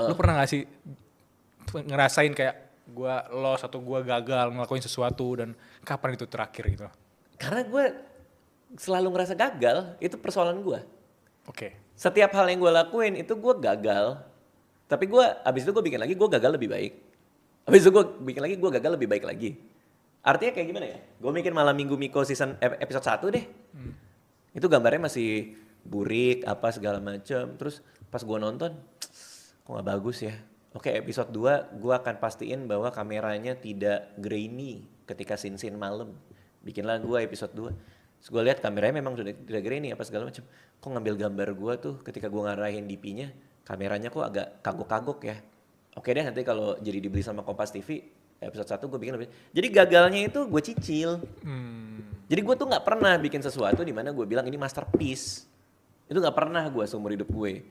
Lu pernah gak sih ngerasain kayak gue lost atau gue gagal ngelakuin sesuatu dan kapan itu terakhir gitu? Karena gue selalu ngerasa gagal, itu persoalan gue. Oke. Setiap hal yang gue lakuin itu gue gagal. Tapi gue, abis itu gue bikin lagi, gue gagal lebih baik. Abis itu gue bikin lagi, gue gagal lebih baik lagi. Artinya kayak gimana ya? Gue bikin Malam Minggu Miko episode 1 deh. Itu gambarnya masih burik, apa segala macem. Terus pas gue nonton, kok gak bagus ya? Oke, episode 2 gue akan pastiin bahwa kameranya tidak grainy ketika scene-scene malam. Bikinlah gue episode 2. Terus gue lihat kameranya memang sudah tidak grainy apa segala macam. Kok ngambil gambar gue tuh ketika gue ngarahin DP-nya, kameranya kok agak kagok-kagok ya. Oke deh, nanti kalau jadi dibeli sama Kompas TV, episode 1 gue bikin lebih. Jadi gagalnya itu gue cicil. Jadi gue tuh gak pernah bikin sesuatu di mana gue bilang ini masterpiece. Itu gak pernah gue seumur hidup gue.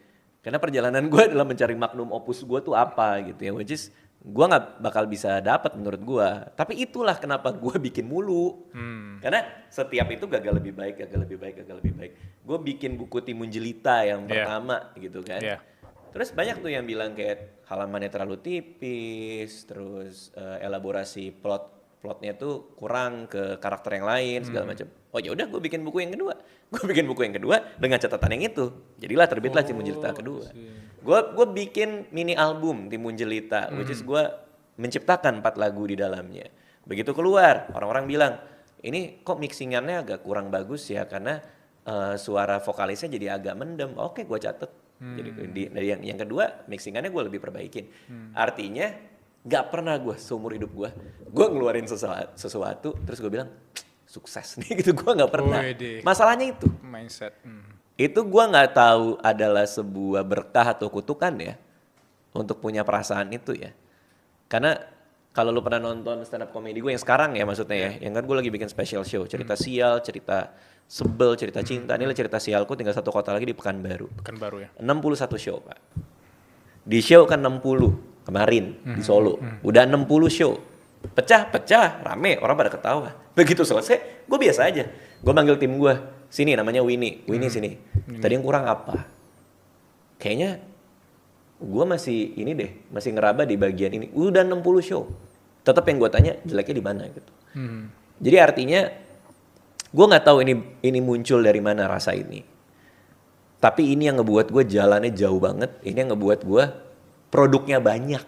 Karena perjalanan gue adalah mencari magnum opus gue tuh apa gitu ya. Which is gue gak bakal bisa dapat menurut gue. Tapi itulah kenapa gue bikin mulu. Karena setiap itu gagal lebih baik, gagal lebih baik, gagal lebih baik. Gue bikin buku Timun Jelita yang pertama gitu kan. Terus banyak tuh yang bilang kayak halamannya terlalu tipis, terus elaborasi plotnya tuh kurang ke karakter yang lain segala macam. Oh ya udah gue bikin buku yang kedua. Gue bikin buku yang kedua dengan catatan yang itu. Jadilah terbitlah Timun Jelita kedua. Gue bikin mini album Timun Jelita, which is gue menciptakan 4 lagu di dalamnya. Begitu keluar, orang-orang bilang, ini kok mixingannya agak kurang bagus ya karena suara vokalisnya jadi agak mendem. Oke, gue catet. Jadi dari yang kedua mixingannya gue lebih perbaikin. Artinya gak pernah gue seumur hidup gue ngeluarin sesuatu terus gue bilang sukses nih gitu, gue gak pernah. Masalahnya itu mindset. Itu gue gak tahu adalah sebuah berkah atau kutukan ya untuk punya perasaan itu ya. Karena kalau lu pernah nonton stand up comedy gue yang sekarang ya maksudnya ya, yang kan gue lagi bikin special show, cerita sial, cerita sebel, cerita cinta. Ini cerita sialku tinggal 1 kota lagi di Pekanbaru. Pekanbaru ya. 61 show Pak. Di show kan 60 kemarin di Solo. Udah 60 show. Pecah, rame, orang pada ketawa. Begitu selesai, gue biasa aja. Gue manggil tim gue, sini namanya Winnie sini. Tadi yang kurang apa? Kayaknya gue masih ini deh, masih ngeraba di bagian ini. Udah 60 show. Tetap yang gue tanya jeleknya di mana gitu. Jadi artinya gue nggak tahu ini muncul dari mana rasa ini. Tapi ini yang ngebuat gue jalannya jauh banget. Ini yang ngebuat gue produknya banyak.